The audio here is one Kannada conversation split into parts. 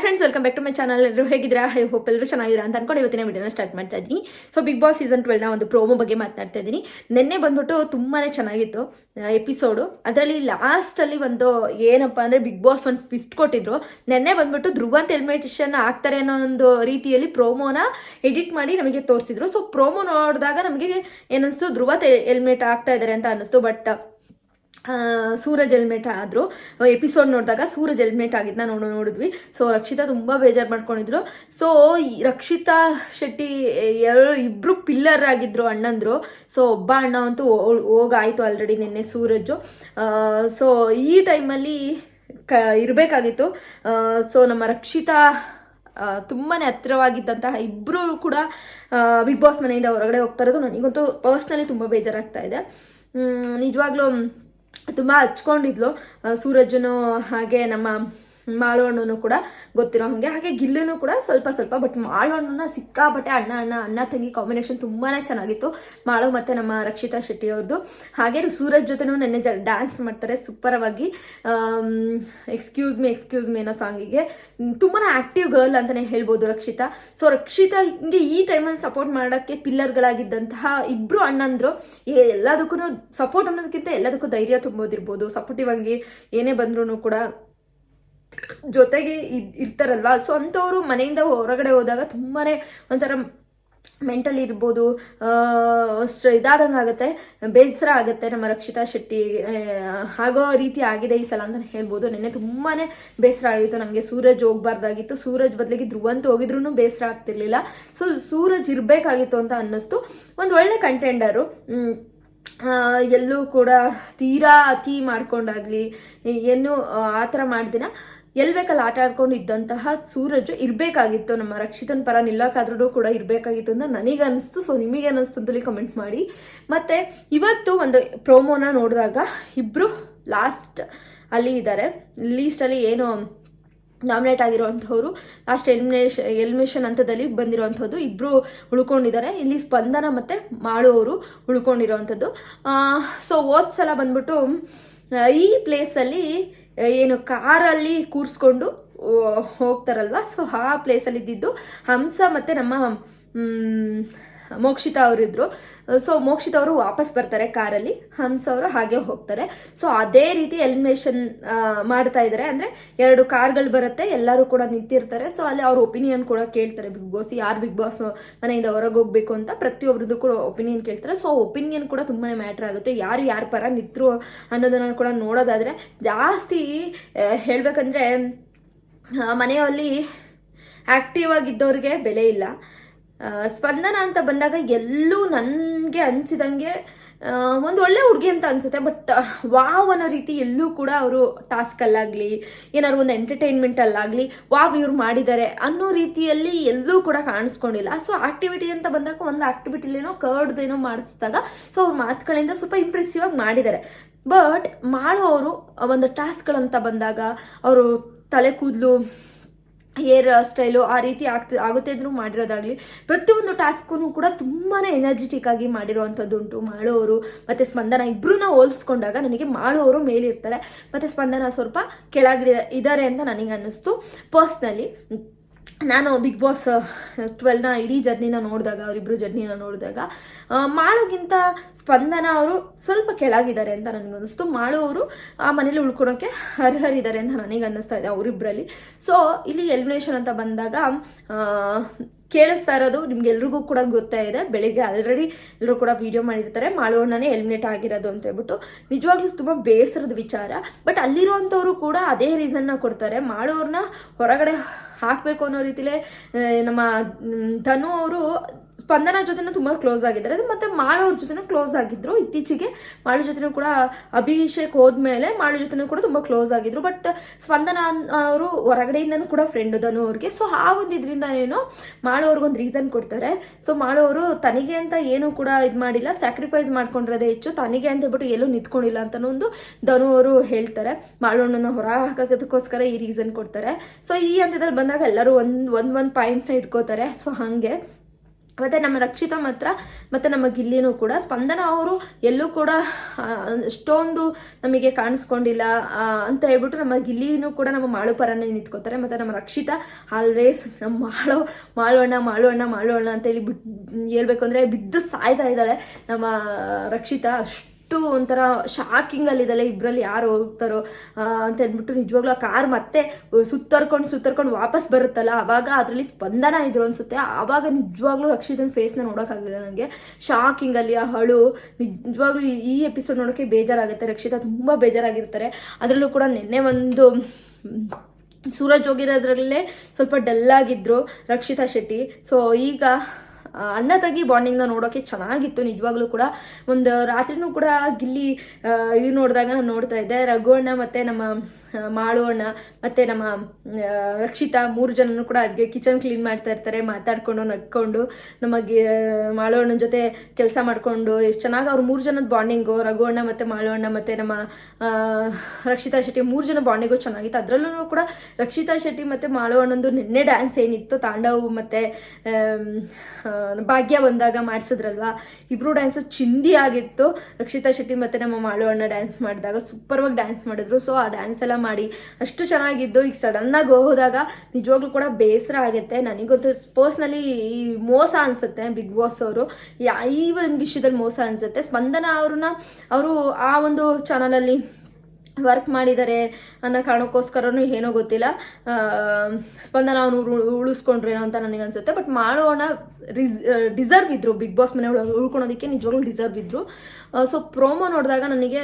Friends, welcome back to my channel. ಎಲ್ಲರೂ ಹೇಗಿದ್ದೀರಾ? ಐ ಹೋಪ್ ಎಲ್ಲರೂ ಚೆನ್ನಾಗಿದ್ದೀರಾ ಅಂತ ಅನ್ಕೊಂಡು ಇವತ್ತಿನ ವಿಡಿಯೋನ ಸ್ಟಾರ್ಟ್ ಮಾಡ್ತಾ ಇದ್ದೀನಿ. ಸೊ ಬಿಗ್ ಬಾಸ್ ಸೀಸನ್ 12ನ ಒಂದು ಪ್ರೋಮೋ ಬಗ್ಗೆ ಮಾತನಾಡ್ತಾ ಇದ್ದೀನಿ. ನಿನ್ನೆ ಬಂದ್ಬಿಟ್ಟು ತುಂಬಾ ಚೆನ್ನಾಗಿತ್ತು ಎಪಿಸೋಡು. ಅದರಲ್ಲಿ ಲಾಸ್ಟಲ್ಲಿ ಒಂದು ಏನಪ್ಪ ಅಂದರೆ ಬಿಗ್ ಬಾಸ್ ಒಂದು ಟ್ವಿಸ್ಟ್ ಕೊಟ್ಟಿದ್ರು. ನಿನ್ನೆ ಬಂದ್ಬಿಟ್ಟು ಧ್ರುವಂತ್ ಎಲಿಮಿನೇಷನ್ ಆಗ್ತಾರೆ ಅನ್ನೋ ಒಂದು ರೀತಿಯಲ್ಲಿ ಪ್ರೋಮೋನ ಎಡಿಟ್ ಮಾಡಿ ನಮಗೆ ತೋರಿಸಿದ್ರು. ಸೊ ಪ್ರೋಮೋ ನೋಡಿದಾಗ ನಮಗೆ ಏನಿಸ್ತು, ಧ್ರುವಂತ್ ಎಲಿಮಿನೇಟ್ ಆಗ್ತಾ ಇದ್ದಾರೆ ಅಂತ ಅನ್ನಿಸ್ತು. ಬಟ್ ಸೂರಜ್ ಎಲಿಮಿನೇಟ್ ಆದ್ರು. ಎಪಿಸೋಡ್ ನೋಡಿದಾಗ ಸೂರಜ್ ಎಲಿಮಿನೇಟ್ ಆಗಿದ್ನ ನೋಡಿದ್ವಿ. ಸೊ ರಕ್ಷಿತಾ ತುಂಬಾ ಬೇಜಾರು ಮಾಡ್ಕೊಂಡಿದ್ರು. ಸೊ ರಕ್ಷಿತಾ ಶೆಟ್ಟಿ ಇಬ್ರು ಪಿಲ್ಲರ್ ಆಗಿದ್ರು ಅಣ್ಣಂದ್ರು. ಸೊ ಒಬ್ಬ ಅಣ್ಣ ಅಂತೂ ಹೋಗಾಯ್ತು ಆಲ್ರೆಡಿ ನಿನ್ನೆ ಸೂರಜ್. ಸೊ ಈ ಟೈಮಲ್ಲಿ ಇರಬೇಕಾಗಿತ್ತು. ಸೊ ನಮ್ಮ ರಕ್ಷಿತಾ ತುಂಬಾನೇ ಹತ್ತಿರವಾಗಿದ್ದಂತಹ ಇಬ್ರು ಕೂಡ ಬಿಗ್ ಬಾಸ್ ಮನೆಯಿಂದ ಹೊರಗಡೆ ಹೋಗ್ತಾ ಇರೋದು ನನಗಂತೂ ಪರ್ಸ್ನಲಿ ತುಂಬಾ ಬೇಜಾರಾಗ್ತಾ ಇದೆ. ನಿಜವಾಗ್ಲೂ ತುಂಬ ಹಚ್ಕೊಂಡಿದ್ಲು ಸೂರಜ್ನು, ಹಾಗೆ ನಮ್ಮ ಮಾಳು ಅಣ್ಣನು ಕೂಡ ಗೊತ್ತಿರೋ ಹಾಗೆ ಗಿಲ್ಲುನು ಕೂಡ ಸ್ವಲ್ಪ. ಬಟ್ ಮಾಳು ಅಣ್ಣನ ಸಿಕ್ಕಾಪಟ್ಟೆ ಅಣ್ಣ ತಂಗಿ ಕಾಂಬಿನೇಷನ್ ತುಂಬಾನೇ ಚೆನ್ನಾಗಿತ್ತು, ಮಾಳು ಮತ್ತೆ ನಮ್ಮ ರಕ್ಷಿತಾ ಶೆಟ್ಟಿ ಅವ್ರದ್ದು. ಹಾಗೆ ಸೂರಜ್ ಜೊತೆನೂ ನೆನ್ನೆ ಡ್ಯಾನ್ಸ್ ಮಾಡ್ತಾರೆ ಸೂಪರವಾಗಿ. ಎಕ್ಸ್ಕ್ಯೂಸ್ ಮೀ ಅನ್ನೋ ಸಾಂಗಿಗೆ ತುಂಬಾನೇ ಆಕ್ಟಿವ್ ಗರ್ಲ್ ಅಂತಾನೆ ಹೇಳ್ಬೋದು ರಕ್ಷಿತಾ. ಸೊ ರಕ್ಷಿತಾ ಹಿಂಗೆ ಈ ಟೈಮಲ್ಲಿ ಸಪೋರ್ಟ್ ಮಾಡೋಕ್ಕೆ ಪಿಲ್ಲರ್ಗಳಾಗಿದ್ದಂತಹ ಇಬ್ರು ಅಣ್ಣಂದ್ರು. ಎಲ್ಲದಕ್ಕೂ ಸಪೋರ್ಟ್ ಅನ್ನೋದಕ್ಕಿಂತ ಎಲ್ಲದಕ್ಕೂ ಧೈರ್ಯ ತುಂಬೋದಿರ್ಬೋದು, ಸಪೋರ್ಟಿವ್ ಆಗಿ ಏನೇ ಬಂದ್ರು ಕೂಡ ಜೊತೆಗೆ ಇರ್ತಾರಲ್ವಾ. ಸೊ ಅಂಥವ್ರು ಮನೆಯಿಂದ ಹೊರಗಡೆ ಹೋದಾಗ ತುಂಬಾನೇ ಒಂಥರ ಮೆಂಟಲ್ ಇರ್ಬೋದು ಇದಾದಂಗೆ ಆಗುತ್ತೆ, ಬೇಸರ ಆಗುತ್ತೆ. ನಮ್ಮ ರಕ್ಷಿತಾ ಶೆಟ್ಟಿ ಆಗೋ ರೀತಿ ಆಗಿದೆ ಈ ಸಲ ಅಂತ ಹೇಳ್ಬೋದು. ನಿನ್ನೆ ತುಂಬಾನೇ ಬೇಸರ ಆಗಿತ್ತು ನನಗೆ. ಸೂರಜ್ ಹೋಗ್ಬಾರ್ದಾಗಿತ್ತು, ಸೂರಜ್ ಬದಲಿಗೆ ಧ್ರುವಂತ್ ಹೋಗಿದ್ರು ಬೇಸರ ಆಗ್ತಿರ್ಲಿಲ್ಲ. ಸೊ ಸೂರಜ್ ಇರಬೇಕಾಗಿತ್ತು ಅಂತ ಅನ್ನಿಸ್ತು. ಒಂದು ಒಳ್ಳೆ ಕಂಟೆಂಡರು. ಎಲ್ಲೂ ಕೂಡ ತೀರಾ ಅತಿ ಮಾಡ್ಕೊಂಡಾಗ್ಲಿ ಏನು ಆ ಥರ ಮಾಡ್ದಿನ ಎಲ್ಲಿ ಬೇಕಲ್ಲಿ ಆಟ ಆಡ್ಕೊಂಡು ಇದ್ದಂತಹ ಸೂರಜ್ ಇರಬೇಕಾಗಿತ್ತು. ನಮ್ಮ ರಕ್ಷಿತನ ಪರ ನಿಲ್ಲಕ್ಕಾದ್ರೂ ಕೂಡ ಇರಬೇಕಾಗಿತ್ತು ಅಂತ ನನಗೆ ಅನಿಸ್ತು. ಸೊ ನಿಮಗೆ ಅನ್ನಿಸ್ತು ಅಂತಲೇ ಕಮೆಂಟ್ ಮಾಡಿ. ಮತ್ತು ಇವತ್ತು ಒಂದು ಪ್ರೋಮೋನ ನೋಡಿದಾಗ ಇಬ್ಬರು ಲಾಸ್ಟ್ ಅಲ್ಲಿ ಇದ್ದಾರೆ. ಲೀಸ್ಟಲ್ಲಿ ಏನು ನಾಮಿನೇಟ್ ಆಗಿರುವಂಥವ್ರು ಲಾಸ್ಟ್ ಎಲಿಮಿನೇಷನ್ ಹಂತದಲ್ಲಿ ಬಂದಿರುವಂಥದ್ದು ಇಬ್ಬರು ಉಳ್ಕೊಂಡಿದ್ದಾರೆ. ಇಲ್ಲಿ ಸ್ಪಂದನ ಮತ್ತು ಮಾಳು ಅವರು ಉಳ್ಕೊಂಡಿರೋವಂಥದ್ದು. ಸೊ ಹೋದ ಸಲ ಬಂದ್ಬಿಟ್ಟು ಈ ಪ್ಲೇಸಲ್ಲಿ ಏನು ಕಾರಲ್ಲಿ ಕೂರಿಸ್ಕೊಂಡು ಹೋಗ್ತಾರಲ್ವ, ಸೊ ಆ ಪ್ಲೇಸಲ್ಲಿ ಇದ್ದಿದ್ದು ಹಂಸ ಮತ್ತು ನಮ್ಮ ಮೋಕ್ಷಿತಾ ಅವರಿದ್ರು. ಸೊ ಮೋಕ್ಷಿತಾ ಅವರು ವಾಪಸ್ ಬರ್ತಾರೆ ಕಾರಲ್ಲಿ, ಹಂಸ ಅವರು ಹಾಗೆ ಹೋಗ್ತಾರೆ. ಸೊ ಅದೇ ರೀತಿ ಎಲಿಮಿನೇಷನ್ ಮಾಡ್ತಾ ಇದ್ದಾರೆ. ಅಂದರೆ 2 ಕಾರ್ಗಳು ಬರುತ್ತೆ, ಎಲ್ಲರೂ ಕೂಡ ನಿಂತಿರ್ತಾರೆ. ಸೊ ಅಲ್ಲಿ ಅವ್ರ ಒಪಿನಿಯನ್ ಕೂಡ ಕೇಳ್ತಾರೆ ಬಿಗ್ ಬಾಸ್, ಯಾರು ಬಿಗ್ ಬಾಸ್ ಮನೆಯಿಂದ ಹೊರಗೆ ಹೋಗ್ಬೇಕು ಅಂತ ಪ್ರತಿಯೊಬ್ಬರದ್ದು ಕೂಡ ಒಪಿನಿಯನ್ ಕೇಳ್ತಾರೆ. ಸೊ ಒಪಿನಿಯನ್ ಕೂಡ ತುಂಬಾ ಮ್ಯಾಟ್ರ್ ಆಗುತ್ತೆ. ಯಾರ ಪರ ನಿಂತರು ಅನ್ನೋದನ್ನ ಕೂಡ ನೋಡೋದಾದ್ರೆ ಜಾಸ್ತಿ ಹೇಳ್ಬೇಕಂದ್ರೆ ಮನೆಯಲ್ಲಿ ಆಕ್ಟಿವ್ ಆಗಿದ್ದವ್ರಿಗೆ ಬೆಲೆ ಇಲ್ಲ. ಸ್ಪಂದನ ಅಂತ ಬಂದಾಗ ಎಲ್ಲೂ ನನಗೆ ಅನಿಸಿದಂಗೆ ಒಂದು ಒಳ್ಳೆ ಹುಡುಗಿ ಅಂತ ಅನ್ಸುತ್ತೆ. ಬಟ್ ವಾವ್ ಅನ್ನೋ ರೀತಿ ಎಲ್ಲೂ ಕೂಡ ಅವರು ಟಾಸ್ಕಲ್ಲಾಗಲಿ ಏನಾದ್ರು ಒಂದು ಎಂಟರ್ಟೈನ್ಮೆಂಟಲ್ಲಾಗಲಿ ವಾವ್ ಇವ್ರು ಮಾಡಿದ್ದಾರೆ ಅನ್ನೋ ರೀತಿಯಲ್ಲಿ ಎಲ್ಲೂ ಕೂಡ ಕಾಣಿಸ್ಕೊಂಡಿಲ್ಲ. ಸೊ ಆಕ್ಟಿವಿಟಿ ಅಂತ ಬಂದಾಗ ಒಂದು ಆಕ್ಟಿವಿಟಿಲೇನೋ ಕರ್ಡ್ದೇನೋ ಮಾಡಿಸಿದಾಗ ಸೊ ಅವ್ರ ಮಾತುಗಳಿಂದ ಸ್ವಲ್ಪ ಇಂಪ್ರೆಸಿವ್ ಆಗಿ ಮಾಡಿದ್ದಾರೆ. ಬಟ್ ಮಾಡೋರು ಒಂದು ಟಾಸ್ಕ್ಗಳಂತ ಬಂದಾಗ ಅವರು ತಲೆ ಕೂದಲು ಹೇರ್ ಸ್ಟೈಲು ಆ ರೀತಿ ಆಗುತ್ತೆ ಅಂದ್ರೂ ಮಾಡಿರೋದಾಗ್ಲಿ ಪ್ರತಿಯೊಂದು ಟಾಸ್ಕೂ ಕೂಡ ತುಂಬಾ ಎನರ್ಜೆಟಿಕ್ ಆಗಿ ಮಾಡಿರೋವಂಥದ್ದು ಉಂಟು. ಮಾಳು ಅವರು ಮತ್ತು ಸ್ಪಂದನ ಇಬ್ಬರನ್ನ ಹೋಲಿಸ್ಕೊಂಡಾಗ ನನಗೆ ಮಾಳು ಅವರು ಮೇಲಿರ್ತಾರೆ ಮತ್ತು ಸ್ಪಂದನ ಸ್ವಲ್ಪ ಕೆಳಗಡೆ ಇದ್ದಾರೆ ಅಂತ ನನಗೆ ಅನ್ನಿಸ್ತು ಪರ್ಸ್ನಲಿ. ನಾನು ಬಿಗ್ ಬಾಸ್ 12ನ ಇಡೀ ಜರ್ನಿನ ನೋಡಿದಾಗ, ಅವರಿಬ್ಬರು ಜರ್ನಿನ ನೋಡಿದಾಗ ಮಾಳುಗಿಂತ ಸ್ಪಂದನ ಅವರು ಸ್ವಲ್ಪ ಕೆಳಗಿದ್ದಾರೆ ಅಂತ ನನಗನ್ನಿಸ್ತು. ಮಾಳು ಅವರು ಆ ಮನೇಲಿ ಉಳ್ಕೊಳೋಕ್ಕೆ ಅರ್ಹರಿದ್ದಾರೆ ಅಂತ ನನಗೆ ಅನ್ನಿಸ್ತಾ ಇದೆ ಅವರಿಬ್ಬರಲ್ಲಿ. ಸೊ ಇಲ್ಲಿ ಎಲಿಮಿನೇಷನ್ ಅಂತ ಬಂದಾಗ ಕೇಳಿಸ್ತಾ ಇರೋದು ನಿಮ್ಗೆಲ್ರಿಗೂ ಕೂಡ ಗೊತ್ತಾ ಇದೆ. ಬೆಳಿಗ್ಗೆ ಆಲ್ರೆಡಿ ಎಲ್ಲರೂ ಕೂಡ ವಿಡಿಯೋ ಮಾಡಿರ್ತಾರೆ ಮಾಳುವಣ್ಣನೇ ಎಲಿಮಿನೇಟ್ ಆಗಿರೋದು ಅಂತ ಹೇಳ್ಬಿಟ್ಟು. ನಿಜವಾಗ್ಲೂ ತುಂಬ ಬೇಸರದ ವಿಚಾರ. ಬಟ್ ಅಲ್ಲಿರುವಂಥವ್ರು ಕೂಡ ಅದೇ ರೀಸನ್ನ ಕೊಡ್ತಾರೆ, ಮಾಳುವ್ರನ್ನ ಹೊರಗಡೆ ಹಾಕಬೇಕು ಅನ್ನೋ ರೀತಿಲೇ. ನಮ್ಮ ಧನು ಅವರು ಸ್ಪಂದನ ಜೊತೆನೂ ತುಂಬ ಕ್ಲೋಸ್ ಆಗಿದ್ದಾರೆ, ಮತ್ತು ಮಾಳು ಅವ್ರ ಜೊತೆನೂ ಕ್ಲೋಸ್ ಆಗಿದ್ರು. ಇತ್ತೀಚೆಗೆ ಮಾಳು ಜೊತೆನೂ ಕೂಡ ಅಭಿಷೇಕ್ ಹೋದ್ಮೇಲೆ ಮಾಳು ಜೊತೆನೂ ಕೂಡ ತುಂಬ ಕ್ಲೋಸ್ ಆಗಿದ್ರು. ಬಟ್ ಸ್ಪಂದನ ಅವರು ಹೊರಗಡೆಯಿಂದನೂ ಕೂಡ ಫ್ರೆಂಡು ಧನು ಅವ್ರಿಗೆ. ಸೊ ಆ ಒಂದು ಇದರಿಂದ ಏನೋ ಮಾಳು ಅವ್ರಿಗೊಂದು ರೀಸನ್ ಕೊಡ್ತಾರೆ. ಸೊ ಮಾಳು ಅವರು ತನಿಗೆ ಅಂತ ಏನೂ ಕೂಡ ಇದು ಮಾಡಿಲ್ಲ, ಸ್ಯಾಕ್ರಿಫೈಸ್ ಮಾಡ್ಕೊಂಡಿರೋದೇ ಹೆಚ್ಚು, ತನಿಗೆ ಅಂತ ಹೇಳ್ಬಿಟ್ಟು ಎಲ್ಲೂ ನಿಂತ್ಕೊಂಡಿಲ್ಲ ಅಂತನೂ ಒಂದು ಧನು ಅವರು ಹೇಳ್ತಾರೆ. ಮಾಳು ಹಣ್ಣನ್ನು ಹೊರ ಹಾಕೋದಕ್ಕೋಸ್ಕರ ಈ ರೀಸನ್ ಕೊಡ್ತಾರೆ. ಸೊ ಈ ಹಂತದಲ್ಲಿ ಬಂದಾಗ ಎಲ್ಲರೂ ಒಂದು ಪಾಯಿಂಟ್ನ ಇಟ್ಕೋತಾರೆ. ಸೊ ಹಾಗೆ ಮತ್ತು ನಮ್ಮ ರಕ್ಷಿತಾ ಮಾತ್ರ ಮತ್ತು ನಮ್ಮ ಗಿಲ್ಲಿನೂ ಕೂಡ ಸ್ಪಂದನ ಅವರು ಎಲ್ಲೂ ಕೂಡ ಅಷ್ಟೊಂದು ನಮಗೆ ಕಾಣಿಸ್ಕೊಂಡಿಲ್ಲ ಅಂತ ಹೇಳ್ಬಿಟ್ಟು ನಮ್ಮ ಗಿಲ್ಲಿನೂ ಕೂಡ ನಮ್ಮ ಮಾಳು ಪರನೇ ನಿಂತ್ಕೋತಾರೆ. ಮತ್ತು ನಮ್ಮ ರಕ್ಷಿತಾ ಆಲ್ವೇಸ್ ನಮ್ಮ ಮಾಳು ಅಣ್ಣ ಅಂತೇಳಿ ಹೇಳ್ಬೇಕು ಅಂದರೆ ಬಿದ್ದು ಸಾಯ್ತಾ ಇದ್ದಾಳೆ ನಮ್ಮ ರಕ್ಷಿತಾ. ಅಷ್ಟು ಒಂಥರ ಶಾಕಿಂಗಲ್ಲಿದ್ದಾಳೆ, ಇಬ್ಬರಲ್ಲಿ ಯಾರು ಹೋಗ್ತಾರೋ ಅಂತ ಅಂದ್ಬಿಟ್ಟು. ನಿಜವಾಗ್ಲೂ ಆ ಕಾರ್ ಮತ್ತೆ ಸುತ್ತರ್ಕೊಂಡು ವಾಪಸ್ ಬರುತ್ತಲ್ಲ, ಆವಾಗ ಅದರಲ್ಲಿ ಸ್ಪಂದನ ಇದ್ರು ಅನ್ಸುತ್ತೆ. ಆವಾಗ ನಿಜವಾಗ್ಲೂ ರಕ್ಷಿತನ ಫೇಸ್ನ ನೋಡೋಕ್ಕಾಗಲಿಲ್ಲ ನನಗೆ. ಶಾಕಿಂಗಲ್ಲಿ ಆ ಹಳು ನಿಜವಾಗ್ಲೂ ಈ ಎಪಿಸೋಡ್ ನೋಡೋಕ್ಕೆ ಬೇಜಾರಾಗುತ್ತೆ. ರಕ್ಷಿತಾ ತುಂಬ ಬೇಜಾರಾಗಿರ್ತಾರೆ. ಅದರಲ್ಲೂ ಕೂಡ ನಿನ್ನೆ ಒಂದು ಸೂರಜ್ ಹೋಗಿರೋದ್ರಲ್ಲೇ ಸ್ವಲ್ಪ ಡಲ್ಲಾಗಿದ್ರು ರಕ್ಷಿತಾ ಶೆಟ್ಟಿ. ಸೊ ಈಗ ಅಣ್ಣ ತಂಗಿ ಬಾಂಡಿಂಗ್ನ ನೋಡೋಕೆ ಚೆನ್ನಾಗಿತ್ತು ನಿಜವಾಗ್ಲೂ ಕೂಡ. ಒಂದು ರಾತ್ರಿನೂ ಕೂಡ ಗಿಲ್ಲಿ ಇವು ನೋಡಿದಾಗ ನಾನು ನೋಡ್ತಾ ಇದ್ದೆ, ರಘು ಅಣ್ಣ ಮತ್ತು ನಮ್ಮ ಮಾಳು ಅಣ್ಣ ಮತ್ತು ನಮ್ಮ ರಕ್ಷಿತಾ 3 ಜನನು ಕೂಡ ಅಡುಗೆ ಕಿಚನ್ ಕ್ಲೀನ್ ಮಾಡ್ತಾ ಇರ್ತಾರೆ, ಮಾತಾಡ್ಕೊಂಡು ನಕ್ಕೊಂಡು ನಮಗೆ ಮಾಳು ಅಣ್ಣನ ಜೊತೆ ಕೆಲಸ ಮಾಡಿಕೊಂಡು ಎಷ್ಟು ಚೆನ್ನಾಗಿ ಅವ್ರು 3 ಜನದ ಬಾಂಡಿಂಗು, ರಘು ಅಣ್ಣ ಮತ್ತು ಮಾಳು ಅಣ್ಣ ಮತ್ತು ನಮ್ಮ ರಕ್ಷಿತಾ ಶೆಟ್ಟಿ 3 ಜನ ಬಾಂಡಿಂಗು ಚೆನ್ನಾಗಿತ್ತು. ಅದರಲ್ಲೂ ಕೂಡ ರಕ್ಷಿತಾ ಶೆಟ್ಟಿ ಮತ್ತು ಮಾಳು ಅಣ್ಣಂದು ನಿನ್ನೆ ಡ್ಯಾನ್ಸ್ ಏನಿತ್ತು ತಾಂಡವ್ ಮತ್ತು ಭಾಗ್ಯ ಬಂದಾಗ ಮಾಡಿಸಿದ್ರಲ್ವಾ, ಇಬ್ರು ಡ್ಯಾನ್ಸು ಚಿಂದಿ ಆಗಿತ್ತು. ರಕ್ಷಿತಾ ಶೆಟ್ಟಿ ಮತ್ತು ನಮ್ಮ ಮಾಳು ಅಣ್ಣ ಡ್ಯಾನ್ಸ್ ಮಾಡಿದಾಗ ಸೂಪರ್ವಾಗಿ ಡ್ಯಾನ್ಸ್ ಮಾಡಿದ್ರು. ಸೊ ಆ ಡ್ಯಾನ್ಸ್ ಎಲ್ಲ ಮಾಡಿ ಅಷ್ಟು ಚೆನ್ನಾಗಿದ್ದು ಈಗ ಸಡನ್ನಾಗಿ ಹೋದಾಗ ನಿಜವಾಗ್ಲೂ ಕೂಡ ಬೇಸರ ಆಗುತ್ತೆ. ನನಗಂತೂ ಪರ್ಸ್ನಲಿ ಮೋಸ ಅನ್ಸುತ್ತೆ ಬಿಗ್ ಬಾಸ್ ಅವರು, ಈ ಒಂದು ವಿಷಯದಲ್ಲಿ ಮೋಸ ಅನ್ಸುತ್ತೆ. ಸ್ಪಂದನ ಅವರು ಆ ಒಂದು ಚಾನಲಲ್ಲಿ ವರ್ಕ್ ಮಾಡಿದ್ದಾರೆ ಅನ್ನೋ ಕಾರಣಕ್ಕೋಸ್ಕರನೂ ಏನೋ ಗೊತ್ತಿಲ್ಲ, ಸ್ಪಂದನ ಅವನು ಉಳಿಸ್ಕೊಂಡ್ರೇನೋ ಅಂತ ನನಗನ್ಸುತ್ತೆ. ಬಟ್ ಮಾಡೋಣ ಡಿಸರ್ವ್ ಇದ್ರು, ಬಿಗ್ ಬಾಸ್ ಮನೆ ಉಳ್ಕೊಳೋದಕ್ಕೆ ನಿಜವಾಗ್ಲೂ ಡಿಸರ್ವ್ ಇದ್ರು. ಸೊ ಪ್ರೋಮೋ ನೋಡಿದಾಗ ನನಗೆ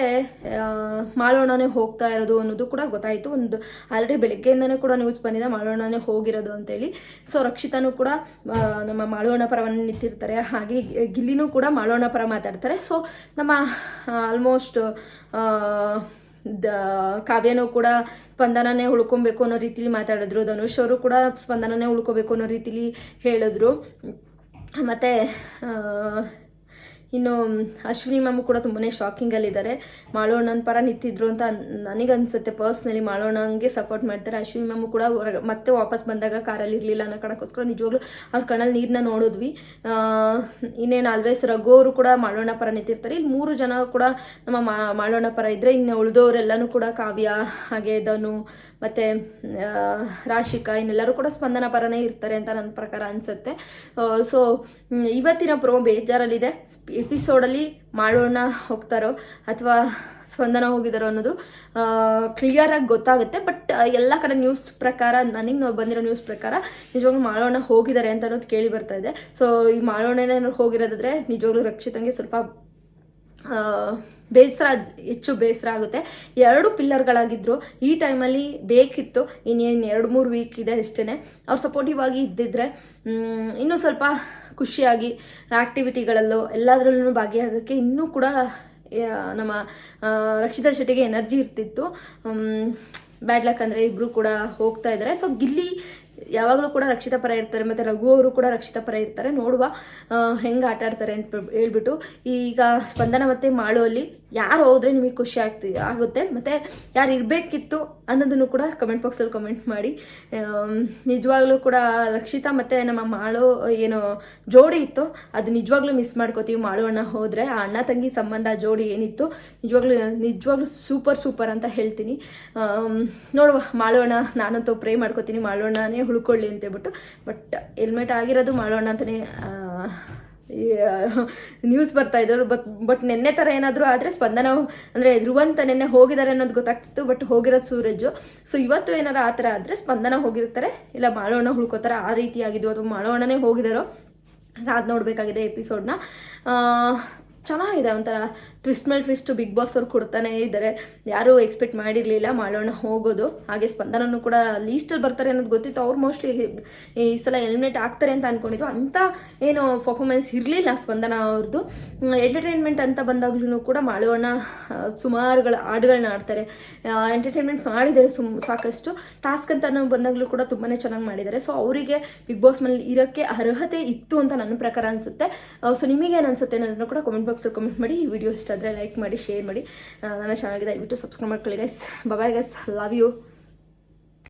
ಮಾಡೋಣನೇ ಹೋಗ್ತಾ ಇರೋದು ಅನ್ನೋದು ಕೂಡ ಗೊತ್ತಾಯಿತು. ಒಂದು ಆಲ್ರೆಡಿ ಬೆಳಗ್ಗೆಯಿಂದನೇ ಕೂಡ ನ್ಯೂಸ್ ಬಂದಿದೆ ಮಾಡೋಣನೇ ಹೋಗಿರೋದು ಅಂತೇಳಿ. ಸೊ ರಕ್ಷಿತಾನೂ ಕೂಡ ನಮ್ಮ ಮಾಡೋಣ ಪರವನ್ನು ನಿಂತಿರ್ತಾರೆ, ಹಾಗೆ ಗಿಲ್ಲಿನೂ ಕೂಡ ಮಾಡೋಣ ಪರ ಮಾತಾಡ್ತಾರೆ. ಸೊ ನಮ್ಮ ಆಲ್ಮೋಸ್ಟ್ ಕಾವ್ಯನೂ ಕೂಡ ಸ್ಪಂದನನೇ ಉಳ್ಕೊಬೇಕು ಅನ್ನೋ ರೀತಿಲಿ ಮಾತಾಡಿದ್ರು. ಧನುಷ್ ಅವರು ಕೂಡ ಸ್ಪಂದನನೇ ಉಳ್ಕೋಬೇಕು ಅನ್ನೋ ರೀತಿಲಿ ಹೇಳಿದ್ರು. ಮತ್ತು ಇನ್ನು ಅಶ್ವಿನಿ ಮ್ಯಾಮು ಕೂಡ ತುಂಬಾ ಶಾಕಿಂಗಲ್ಲಿದ್ದಾರೆ. ಮಾಳೋಣ್ಣನ ಪರ ನಿಂತಿದ್ರು ಅಂತ ನನಗನ್ಸುತ್ತೆ. ಪರ್ಸ್ನಲಿ ಮಾಳೋಣ್ಣಂಗೆ ಸಪೋರ್ಟ್ ಮಾಡ್ತಾರೆ. ಅಶ್ವಿನಿ ಮ್ಯಾಮು ಕೂಡ ಮತ್ತೆ ವಾಪಸ್ ಬಂದಾಗ ಕಾರಲ್ಲಿ ಇರಲಿಲ್ಲ ಅನ್ನೋ ಕಾರಣಕ್ಕೋಸ್ಕರ ನಿಜವಾಗ್ಲೂ ಅವ್ರ ಕಣ್ಣಲ್ಲಿ ನೀರನ್ನ ನೋಡಿದ್ವಿ. ಇನ್ನೇನು ಆಲ್ವೇಸ್ ರಘು ಅವರು ಕೂಡ ಮಾಳೋಣ್ಣ ಪರ ನಿಂತಿರ್ತಾರೆ. ಇಲ್ಲಿ 3 ಜನ ಕೂಡ ನಮ್ಮ ಮಾಳೋಣ್ಣ ಪರ ಇದ್ದರೆ, ಇನ್ನು ಉಳಿದವರೆಲ್ಲನೂ ಕೂಡ ಕಾವ್ಯ, ಹಾಗೆ ಧನು ಮತ್ತು ರಾಶಿಕಾ ಇನ್ನೆಲ್ಲರೂ ಕೂಡ ಸ್ಪಂದನ ಪರನೇ ಇರ್ತಾರೆ ಅಂತ ನನ್ನ ಪ್ರಕಾರ ಅನಿಸುತ್ತೆ. ಸೊ ಇವತ್ತಿನ ಪ್ರೋಮೋ ಬೇಜಾರಲ್ಲಿದೆ. ಎಪಿಸೋಡಲ್ಲಿ ಮಾಡೋಣ ಹೋಗ್ತಾರೋ ಅಥವಾ ಸ್ಪಂದನ ಹೋಗಿದಾರೋ ಅನ್ನೋದು ಕ್ಲಿಯರಾಗಿ ಗೊತ್ತಾಗುತ್ತೆ. ಬಟ್ ಎಲ್ಲ ಕಡೆ ನ್ಯೂಸ್ ಪ್ರಕಾರ, ನನಗೆ ಬಂದಿರೋ ನ್ಯೂಸ್ ಪ್ರಕಾರ ನಿಜವಾಗ್ಲೂ ಮಾಡೋಣ ಹೋಗಿದ್ದಾರೆ ಅಂತ ಅನ್ನೋದು ಕೇಳಿ ಬರ್ತಾ ಇದೆ. ಸೊ ಈ ಮಾಡೋಣ ಹೋಗಿರೋದಾದ್ರೆ ನಿಜವಾಗ್ಲೂ ರಕ್ಷಿತಂಗೆ ಸ್ವಲ್ಪ ಹೆಚ್ಚು ಬೇಸರ ಆಗುತ್ತೆ. 2 ಪಿಲ್ಲರ್ಗಳಾಗಿದ್ದರು. ಈ ಟೈಮಲ್ಲಿ ಬೇಕಿತ್ತು, ಇನ್ನೇನು 2-3 ವೀಕ್ ಇದೆ ಅಷ್ಟೇ. ಅವ್ರು ಸಪೋರ್ಟಿವ್ ಆಗಿ ಇದ್ದಿದ್ರೆ ಇನ್ನೂ ಸ್ವಲ್ಪ ಖುಷಿಯಾಗಿ ಆ್ಯಕ್ಟಿವಿಟಿಗಳಲ್ಲೂ ಎಲ್ಲದರಲ್ಲೂ ಭಾಗಿಯಾಗೋಕ್ಕೆ ಇನ್ನೂ ಕೂಡ ನಮ್ಮ ರಕ್ಷಿತಾ ಶೆಟ್ಟಿಗೆ ಎನರ್ಜಿ ಇರ್ತಿತ್ತು. ಬ್ಯಾಡ್ ಲಕ್ ಅಂದರೆ ಇಬ್ಬರು ಕೂಡ ಹೋಗ್ತಾ ಇದ್ದಾರೆ. ಸೊ ಗಿಲ್ಲಿ ಯಾವಾಗಲೂ ಕೂಡ ರಕ್ಷಿತಾ ಪರ ಇರ್ತಾರೆ, ಮತ್ತು ರಘು ಅವರು ಕೂಡ ರಕ್ಷಿತಾ ಪರ ಇರ್ತಾರೆ. ನೋಡುವ ಹೆಂಗೆ ಆಟ ಆಡ್ತಾರೆ ಅಂತ ಹೇಳ್ಬಿಟ್ಟು. ಈಗ ಸ್ಪಂದನ ಮತ್ತು ಮಾಳು ಅಲ್ಲಿ ಯಾರು ಹೋದರೆ ನಿಮಗೆ ಖುಷಿ ಆಗುತ್ತೆ, ಮತ್ತು ಯಾರು ಇರಬೇಕಿತ್ತು ಅನ್ನೋದನ್ನು ಕೂಡ ಕಮೆಂಟ್ ಬಾಕ್ಸಲ್ಲಿ ಕಮೆಂಟ್ ಮಾಡಿ. ನಿಜವಾಗ್ಲೂ ಕೂಡ ರಕ್ಷಿತಾ ಮತ್ತು ನಮ್ಮ ಮಾಳು ಏನೋ ಜೋಡಿ ಇತ್ತು, ಅದು ನಿಜವಾಗ್ಲೂ ಮಿಸ್ ಮಾಡ್ಕೋತೀವಿ. ಮಾಳು ಅಣ್ಣ ಹೋದರೆ ಆ ಅಣ್ಣ ತಂಗಿ ಸಂಬಂಧ ಜೋಡಿ ಏನಿತ್ತು ನಿಜವಾಗ್ಲೂ ಸೂಪರ್ ಅಂತ ಹೇಳ್ತೀನಿ. ನೋಡುವ ಮಾಳು ಅಣ್ಣ, ನಾನಂತೂ ಪ್ರೇ ಮಾಡ್ಕೋತೀನಿ ಮಾಳು ಅಣ್ಣನೇ ಉಳ್ಕೊಳ್ಳಿ ಅಂತೇಳ್ಬಿಟ್ಟು. ಬಟ್ ಹೆಲ್ಮೆಟ್ ಆಗಿರೋದು ಮಾಳು ಅಣ್ಣ ಅಂತಲೇ ನ್ಯೂಸ್ ಬರ್ತಾ ಇದ್ರು. ಬಟ್ ನೆನ್ನೆ ಥರ ಏನಾದರೂ ಆದರೆ ಸ್ಪಂದನ ಅಂದರೆ ಧ್ರುವಂತ ನೆನ್ನೆ ಹೋಗಿದ್ದಾರೆ ಅನ್ನೋದು ಗೊತ್ತಾಗ್ತಿತ್ತು, ಬಟ್ ಹೋಗಿರೋದು ಸೂರಜ್. ಸೊ ಇವತ್ತು ಏನಾರು ಆ ಥರ ಆದರೆ ಸ್ಪಂದನ ಹೋಗಿರ್ತಾರೆ, ಇಲ್ಲ ಮಾಳೋಣ ಉಳ್ಕೋತಾರೆ, ಆ ರೀತಿ ಆಗಿದ್ದು. ಅಥವಾ ಮಾಳೋಣನೇ ಹೋಗಿದ್ದಾರೋ ಅದು ನೋಡಬೇಕಾಗಿದೆ ಎಪಿಸೋಡ್ನ. ಚೆನ್ನಾಗಿದೆ, ಒಂಥರ ಟ್ವಿಸ್ಟ್ ಮೇಲೆ ಟ್ವಿಸ್ಟ್ ಬಿಗ್ ಬಾಸ್ ಅವ್ರು ಕೊಡ್ತಾನೆ ಇದ್ದಾರೆ. ಯಾರೂ ಎಕ್ಸ್ಪೆಕ್ಟ್ ಮಾಡಿರಲಿಲ್ಲ ಮಾಡೋಣ ಹೋಗೋದು. ಹಾಗೆ ಸ್ಪಂದನೂ ಕೂಡ ಲೀಸ್ಟಲ್ಲಿ ಬರ್ತಾರೆ ಅನ್ನೋದು ಗೊತ್ತಿತ್ತು. ಅವ್ರು ಮೋಸ್ಟ್ಲಿ ಈ ಸಲ ಎಲಿಮಿನೇಟ್ ಆಗ್ತಾರೆ ಅಂತ ಅಂದ್ಕೊಂಡಿದ್ದು. ಅಂಥ ಏನು ಪರ್ಫಾರ್ಮೆನ್ಸ್ ಇರಲಿಲ್ಲ ಸ್ಪಂದನ ಅವ್ರದ್ದು. ಎಂಟರ್ಟೈನ್ಮೆಂಟ್ ಅಂತ ಬಂದಾಗ್ಲೂ ಕೂಡ ಮಾಡೋಣ ಸುಮಾರುಗಳ ಹಾಡುಗಳನ್ನ ಆಡ್ತಾರೆ, ಎಂಟರ್ಟೈನ್ಮೆಂಟ್ ಮಾಡಿದ್ದಾರೆ ಸಾಕಷ್ಟು. ಟಾಸ್ಕ್ ಅಂತ ಬಂದಾಗಲೂ ಕೂಡ ತುಂಬಾ ಚೆನ್ನಾಗಿ ಮಾಡಿದ್ದಾರೆ. ಸೊ ಅವರಿಗೆ ಬಿಗ್ ಬಾಸ್ ಮನೇಲಿ ಇರೋಕ್ಕೆ ಅರ್ಹತೆ ಇತ್ತು ಅಂತ ನನ್ನ ಪ್ರಕಾರ ಅನಿಸುತ್ತೆ. ಸೊ ನಿಮಗೇನು ಅನಿಸುತ್ತೆ ಅನ್ನೋದನ್ನು ಕೂಡ ಕಮೆಂಟ್ ಬಾಕ್ಸಲ್ಲಿ ಕಮೆಂಟ್ ಮಾಡಿ. ಈ ವಿಡಿಯೋ ಇಷ್ಟ ಆದರೆ ಲೈಕ್ ಮಾಡಿ, ಶೇರ್ ಮಾಡಿ. ನನ್ನ ಚಾನಲ್ಗೆ ದಯವಿಟ್ಟು ಸಬ್ಸ್ಕ್ರೈಬ್ ಮಾಡ್ಕೊಳ್ಳಿ guys. Bye guys, love you.